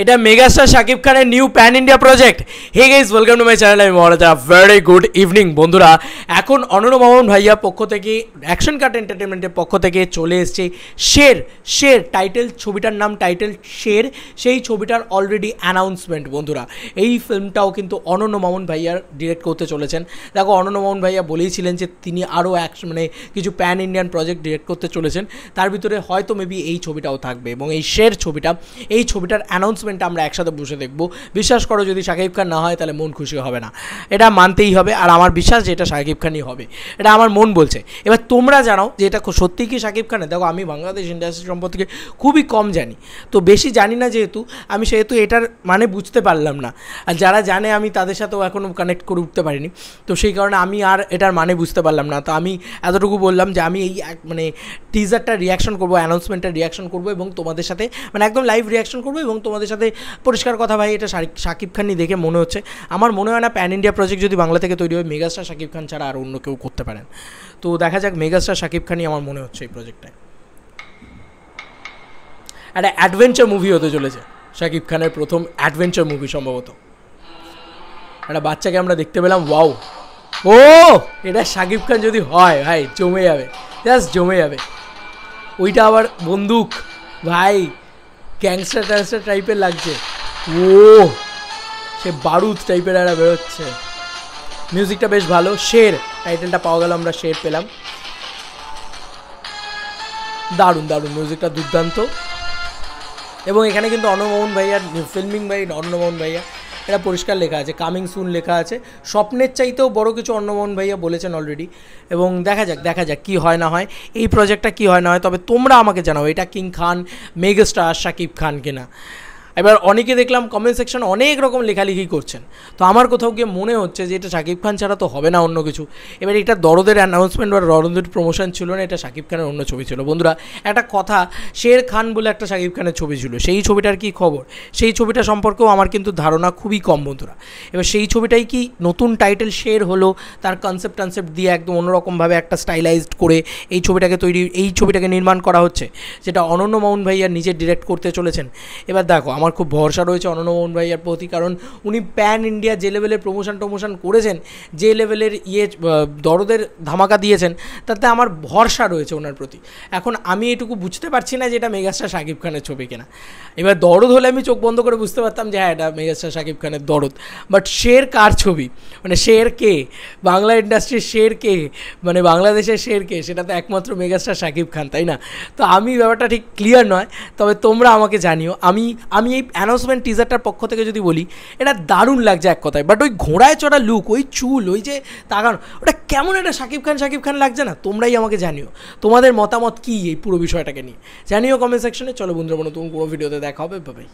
এটা মেগাস্টার শাকিব খানের new pan India project. Hey guys, welcome to my channel. আমি Maharaja. Very good evening বন্ধুরা। এখন অনন্য মামুন ভাইয়া পক্ষ থেকে, অ্যাকশন কাট এন্টারটেনমেন্টের পক্ষ থেকে চলে এসছে শের টাইটেল, ছবিটার নাম টাইটেল শের। সেই ছবিটার অলরেডি অ্যানাউন্সমেন্ট বন্ধুরা। এই ফিল্মটাও কিন্তু অনন্য মামুন ভাইয়ার ডিরেক্ট করতে চলেছেন। দেখো, অনন্য মামুন ভাইয়া বলেইছিলেন যে তিনি আরও কিছু প্যান ইন্ডিয়ান প্রজেক্ট ডিরেক্ট করতে চলেছেন, তার ভিতরে হয়তো মেবি এই ছবিটাও থাকবে। এবং এই শের ছবিটার অ্যানাউন্সমেন্টটা আমরা একসাথে বসে দেখবো। বিশ্বাস করো, যদি শাকিব খান না হয় তাহলে মন খুশি হবে না, এটা মানতেই হবে। আর আমার বিশ্বাস যে এটা শাকিব খানই হবে, এটা আমার মন বলছে। এবার তোমরা জানাও যে এটা সত্যিই কি শাকিব খানের। দেখো, আমি বাংলাদেশ ইন্ডাস্ট্রি সম্পর্কে খুবই কম জানি, তো বেশি জানি না যেহেতু, আমি সেহেতু এটার মানে বুঝতে পারলাম না। আর যারা জানে আমি তাদের সাথেও এখনও কানেক্ট করে উঠতে পারিনি, তো সেই কারণে আমি আর এটার মানে বুঝতে পারলাম না। তো আমি এতটুকু বললাম যে আমি এই টিজারটা রিয়াকশন করবো, অ্যানাউন্সমেন্টের রিয়াকশন করবো এবং তোমাদের সাথে একদম লাইভ রিয়াকশন করবো এবং তোমাদের সাথে পরিষ্কার কথা ভাই, এটা শাকিব খানই দেখে মনে হচ্ছে। আমার মনে হয় না প্যান ইন্ডিয়া প্রজেক্ট যদি বাংলা থেকে তৈরি হয়, মেগাস্টার শাকিব খান ছাড়া আর অন্য কেউ করতে পারেন। তো দেখা যাক, মেগাস্টার শাকিব খানই আমার মনে হচ্ছে এই প্রজেক্টটায়। একটা অ্যাডভেঞ্চার মুভি হতে চলেছে, শাকিব খানের প্রথম অ্যাডভেঞ্চার মুভি সম্ভবত। একটা বাচ্চাকে আমরা দেখতে পেলাম, ওয়াও, ও এটা শাকিব খান যদি হয় ভাই, জমে যাবে, জাস্ট জমে যাবে। ওইটা আবার বন্দুক ভাই, গ্যাংস্টার ট্যাংস্টার টাইপের লাগছে। ও সে বারুদ টাইপের একটা বেরোচ্ছে। মিউজিকটা বেশ ভালো। শের টাইটেলটা পাওয়া গেল, আমরা শের পেলাম। দারুণ দারুণ, মিউজিকটা দুর্দান্ত। এবং এখানে কিন্তু অনমোহন ভাইয়ার ফিল্মিং বাই অনমোহন ভাইয়া, এটা পরিষ্কার লেখা আছে, কামিং সুন লেখা আছে। স্বপ্নের চাইতেও বড় কিছু অনমোহন ভাইয়া বলেছেন অলরেডি। এবং দেখা যাক কী হয় না হয়, এই প্রজেক্টটা কী হয় না হয়। তবে তোমরা আমাকে জানাও, এটা কিং খান, মেগাস্টার শাকিব খান কিনা। এবার অনেকে দেখলাম কমেন্ট সেকশনে অনেক রকম লেখালেখি করছেন, তো আমার কোথাও গিয়ে মনে হচ্ছে যে এটা শাকিব খান ছাড়া তো হবে না অন্য কিছু। এবার এটা দরদের অ্যানাউন্সমেন্ট বা দরদের প্রমোশন ছিল না, এটা শাকিব খানের অন্য ছবি ছিল। বন্ধুরা, একটা কথা, শের খান বলে একটা শাকিব খানের ছবি ছিল, সেই ছবিটার কি খবর, সেই ছবিটা সম্পর্কেও আমার কিন্তু ধারণা খুবই কম বন্ধুরা। এবার সেই ছবিটাই কি নতুন টাইটেল শের হলো, তার কনসেপ্ট দিয়ে একদম অন্যরকমভাবে একটা স্টাইলাইজড করে এই ছবিটাকে নির্মাণ করা হচ্ছে, যেটা অনন্য মামুন ভাইয়া নিজে ডিরেক্ট করতে চলেছেন। এবার দেখো, আমার খুব ভরসা রয়েছে অনন্য মামুন ভাইয়ার প্রতি, কারণ উনি প্যান ইন্ডিয়া যে লেভেলের প্রমোশন করেছেন, যে লেভেলের দরদের ধামাকা দিয়েছেন, তাতে আমার ভরসা রয়েছে ওনার প্রতি। এখন আমি এটুকু বুঝতে পারছি না যে এটা মেগাস্টার শাকিব খানের ছবি কিনা। এবার দরদ হলে আমি চোখ বন্ধ করে বুঝতে পারতাম যে হ্যাঁ, এটা মেগাস্টার শাকিব খানের দরদ। বাট শের কার ছবি, শের কে, বাংলা ইন্ডাস্ট্রির শের কে, বাংলাদেশের শের কে, সেটা তো একমাত্র মেগাস্টার শাকিব খান, তাই না? তো আমি ব্যাপারটা ঠিক ক্লিয়ার নয়, তবে তোমরা আমাকে জানিও। আমি এই অ্যানাউন্সমেন্ট টিজারটার পক্ষ থেকে যদি বলি, এটা দারুণ লাগছে এক কথায়। বাট ওই ঘোড়ায় চড়া লুক, ওই চুল, ওই যে তাকানো, ওটা কেমন একটা শাকিব খান লাগছে না? তোমরাই আমাকে জানিও তোমাদের মতামত কী এই পুরো বিষয়টাকে নিয়ে, জানিও কমেন্ট সেকশনে। চলো বন্ধুরা, নতুন কোনো ভিডিওতে দেখা হবে, বাই।